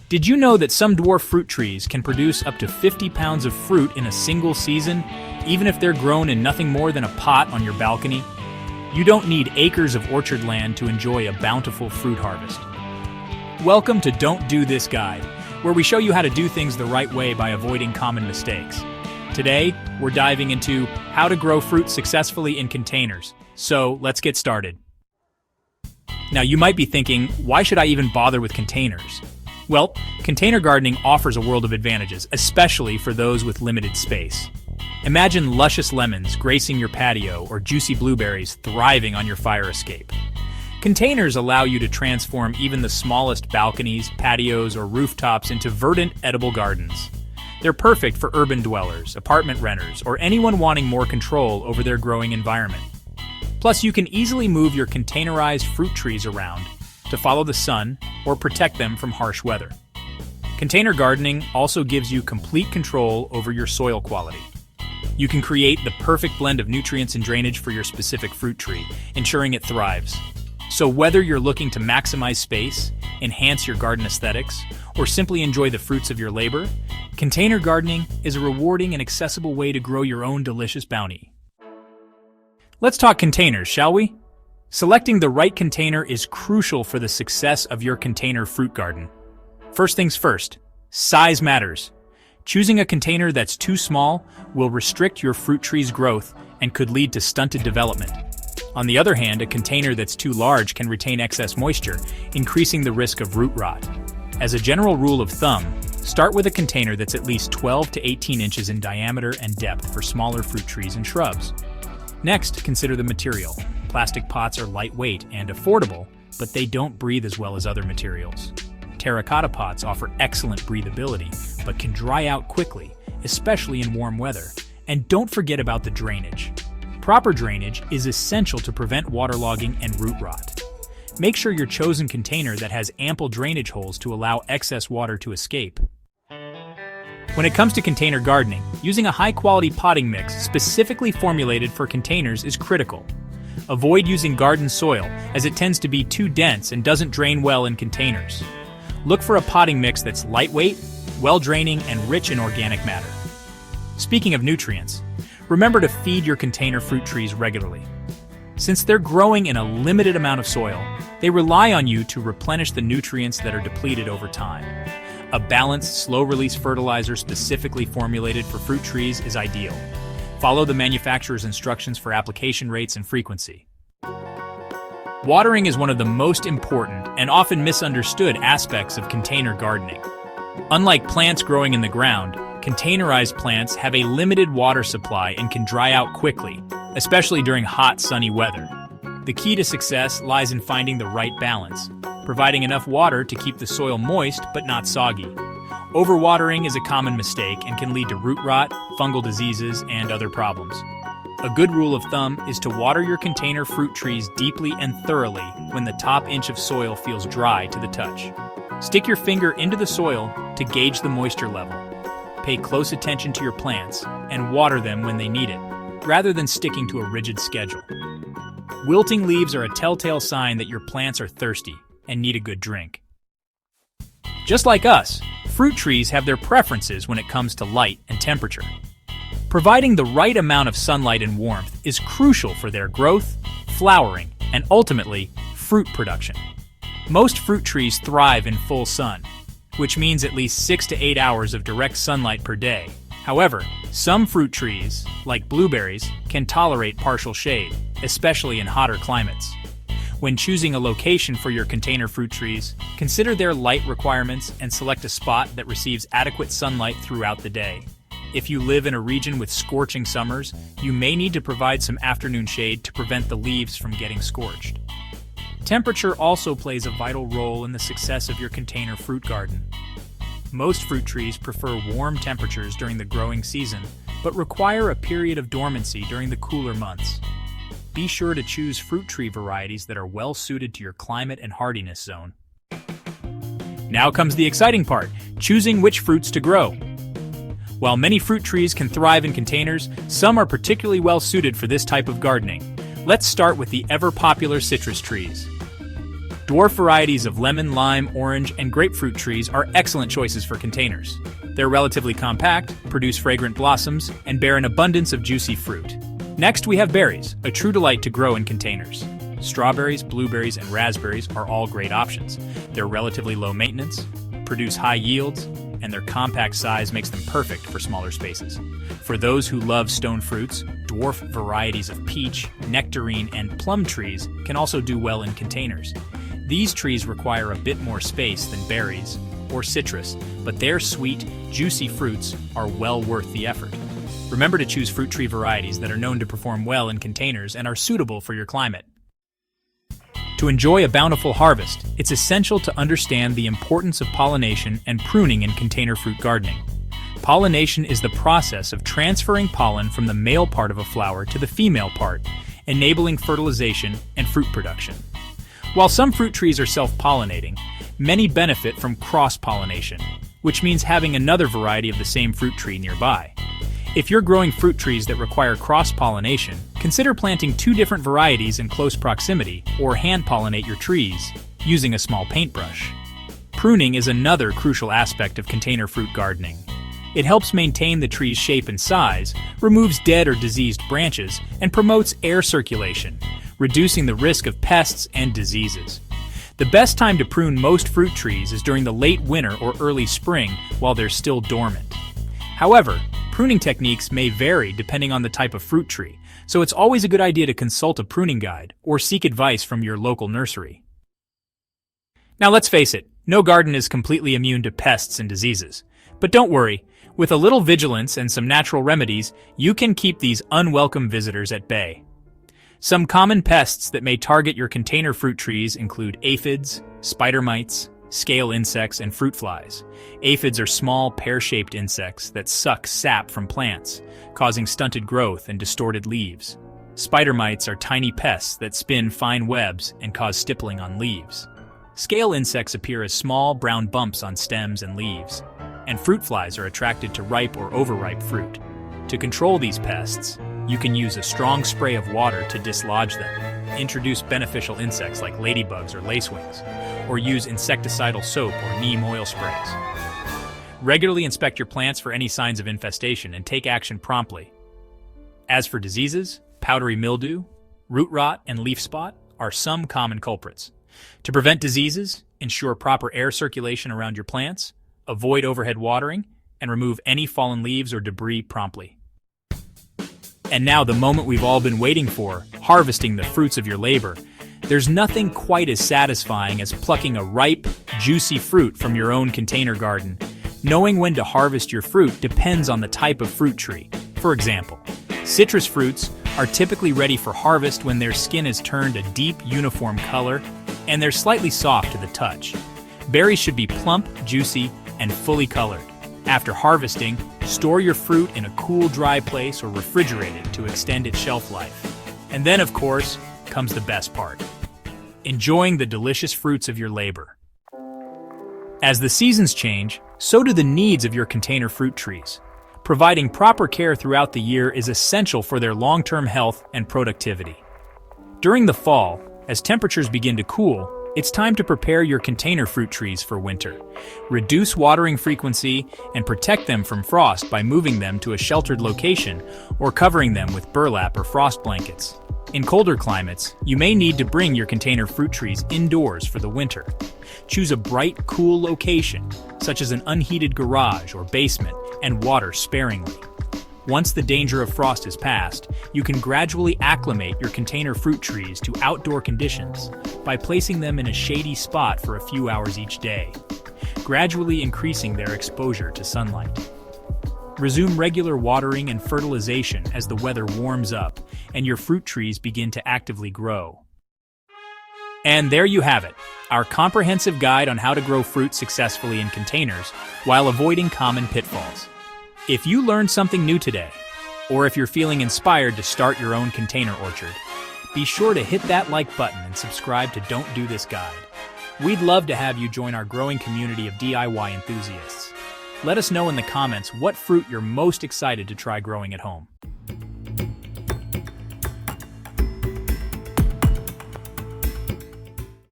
Did you know that some dwarf fruit trees can produce up to 50 pounds of fruit in a single season, even if they're grown in nothing more than a pot on your balcony? You don't need acres of orchard land to enjoy a bountiful fruit harvest. Welcome to Don't Do This Guide, where we show you how to do things the right way by avoiding common mistakes. Today, we're diving into how to grow fruit successfully in containers. So, let's get started. Now, you might be thinking, why should I even bother with containers? Well, container gardening offers a world of advantages, especially for those with limited space. Imagine luscious lemons gracing your patio or juicy blueberries thriving on your fire escape. Containers allow you to transform even the smallest balconies, patios, or rooftops into verdant, edible gardens. They're perfect for urban dwellers, apartment renters, or anyone wanting more control over their growing environment. Plus, you can easily move your containerized fruit trees around to follow the sun or protect them from harsh weather. Container gardening also gives you complete control over your soil quality. You can create the perfect blend of nutrients and drainage for your specific fruit tree, ensuring it thrives. So whether you're looking to maximize space, enhance your garden aesthetics, or simply enjoy the fruits of your labor, container gardening is a rewarding and accessible way to grow your own delicious bounty. Let's talk containers, shall we? Selecting the right container is crucial for the success of your container fruit garden. First things first, size matters. Choosing a container that's too small will restrict your fruit tree's growth and could lead to stunted development. On the other hand, a container that's too large can retain excess moisture, increasing the risk of root rot. As a general rule of thumb, start with a container that's at least 12 to 18 inches in diameter and depth for smaller fruit trees and shrubs. Next, consider the material. Plastic pots are lightweight and affordable, but they don't breathe as well as other materials. Terracotta pots offer excellent breathability, but can dry out quickly, especially in warm weather. And don't forget about the drainage. Proper drainage is essential to prevent waterlogging and root rot. Make sure your chosen container that has ample drainage holes to allow excess water to escape. When it comes to container gardening, using a high-quality potting mix specifically formulated for containers is critical. Avoid using garden soil, as it tends to be too dense and doesn't drain well in containers. Look for a potting mix that's lightweight, well-draining, and rich in organic matter. Speaking of nutrients, remember to feed your container fruit trees regularly. Since they're growing in a limited amount of soil, they rely on you to replenish the nutrients that are depleted over time. A balanced, slow-release fertilizer specifically formulated for fruit trees is ideal. Follow the manufacturer's instructions for application rates and frequency. Watering is one of the most important and often misunderstood aspects of container gardening. Unlike plants growing in the ground, containerized plants have a limited water supply and can dry out quickly, especially during hot, sunny weather. The key to success lies in finding the right balance, providing enough water to keep the soil moist but not soggy. Overwatering is a common mistake and can lead to root rot, fungal diseases, and other problems. A good rule of thumb is to water your container fruit trees deeply and thoroughly when the top inch of soil feels dry to the touch. Stick your finger into the soil to gauge the moisture level. Pay close attention to your plants and water them when they need it, rather than sticking to a rigid schedule. Wilting leaves are a telltale sign that your plants are thirsty and need a good drink. Just like us, fruit trees have their preferences when it comes to light and temperature. Providing the right amount of sunlight and warmth is crucial for their growth, flowering, and ultimately, fruit production. Most fruit trees thrive in full sun, which means at least 6 to 8 hours of direct sunlight per day. However, some fruit trees, like blueberries, can tolerate partial shade, especially in hotter climates. When choosing a location for your container fruit trees, consider their light requirements and select a spot that receives adequate sunlight throughout the day. If you live in a region with scorching summers, you may need to provide some afternoon shade to prevent the leaves from getting scorched. Temperature also plays a vital role in the success of your container fruit garden. Most fruit trees prefer warm temperatures during the growing season, but require a period of dormancy during the cooler months. Be sure to choose fruit tree varieties that are well suited to your climate and hardiness zone. Now comes the exciting part, choosing which fruits to grow. While many fruit trees can thrive in containers, some are particularly well suited for this type of gardening. Let's start with the ever-popular citrus trees. Dwarf varieties of lemon, lime, orange, and grapefruit trees are excellent choices for containers. They're relatively compact, produce fragrant blossoms, and bear an abundance of juicy fruit. Next, we have berries, a true delight to grow in containers. Strawberries, blueberries, and raspberries are all great options. They're relatively low maintenance, produce high yields, and their compact size makes them perfect for smaller spaces. For those who love stone fruits, dwarf varieties of peach, nectarine, and plum trees can also do well in containers. These trees require a bit more space than berries or citrus, but their sweet, juicy fruits are well worth the effort. Remember to choose fruit tree varieties that are known to perform well in containers and are suitable for your climate. To enjoy a bountiful harvest, it's essential to understand the importance of pollination and pruning in container fruit gardening. Pollination is the process of transferring pollen from the male part of a flower to the female part, enabling fertilization and fruit production. While some fruit trees are self-pollinating, many benefit from cross-pollination, which means having another variety of the same fruit tree nearby. If you're growing fruit trees that require cross-pollination, consider planting 2 different varieties in close proximity or hand-pollinate your trees using a small paintbrush. Pruning is another crucial aspect of container fruit gardening. It helps maintain the tree's shape and size, removes dead or diseased branches, and promotes air circulation, reducing the risk of pests and diseases. The best time to prune most fruit trees is during the late winter or early spring while they're still dormant. However, pruning techniques may vary depending on the type of fruit tree, so it's always a good idea to consult a pruning guide or seek advice from your local nursery. Now let's face it, no garden is completely immune to pests and diseases. But don't worry, with a little vigilance and some natural remedies, you can keep these unwelcome visitors at bay. Some common pests that may target your container fruit trees include aphids, spider mites, scale insects, and fruit flies. Aphids are small, pear-shaped insects that suck sap from plants, causing stunted growth and distorted leaves. Spider mites are tiny pests that spin fine webs and cause stippling on leaves. Scale insects appear as small, brown bumps on stems and leaves, and fruit flies are attracted to ripe or overripe fruit. To control these pests, you can use a strong spray of water to dislodge them, introduce beneficial insects like ladybugs or lacewings, or use insecticidal soap or neem oil sprays. Regularly inspect your plants for any signs of infestation and take action promptly. As for diseases, powdery mildew, root rot, and leaf spot are some common culprits. To prevent diseases, ensure proper air circulation around your plants, avoid overhead watering, and remove any fallen leaves or debris promptly. And now the moment we've all been waiting for, harvesting the fruits of your labor. There's nothing quite as satisfying as plucking a ripe, juicy fruit from your own container garden. Knowing when to harvest your fruit depends on the type of fruit tree. For example, citrus fruits are typically ready for harvest when their skin is turned a deep, uniform color and they're slightly soft to the touch. Berries should be plump, juicy, and fully colored. After harvesting, store your fruit in a cool, dry place or refrigerate it to extend its shelf life. And then, of course, comes the best part: enjoying the delicious fruits of your labor. As the seasons change, so do the needs of your container fruit trees. Providing proper care throughout the year is essential for their long-term health and productivity. During the fall, as temperatures begin to cool, it's time to prepare your container fruit trees for winter. Reduce watering frequency and protect them from frost by moving them to a sheltered location or covering them with burlap or frost blankets. In colder climates, you may need to bring your container fruit trees indoors for the winter. Choose a bright, cool location, such as an unheated garage or basement, and water sparingly. Once the danger of frost is past, you can gradually acclimate your container fruit trees to outdoor conditions by placing them in a shady spot for a few hours each day, gradually increasing their exposure to sunlight. Resume regular watering and fertilization as the weather warms up and your fruit trees begin to actively grow. And there you have it, our comprehensive guide on how to grow fruit successfully in containers while avoiding common pitfalls. If you learned something new today, or if you're feeling inspired to start your own container orchard, be sure to hit that like button and subscribe to Don't Do This Guide. We'd love to have you join our growing community of DIY enthusiasts. Let us know in the comments what fruit you're most excited to try growing at home.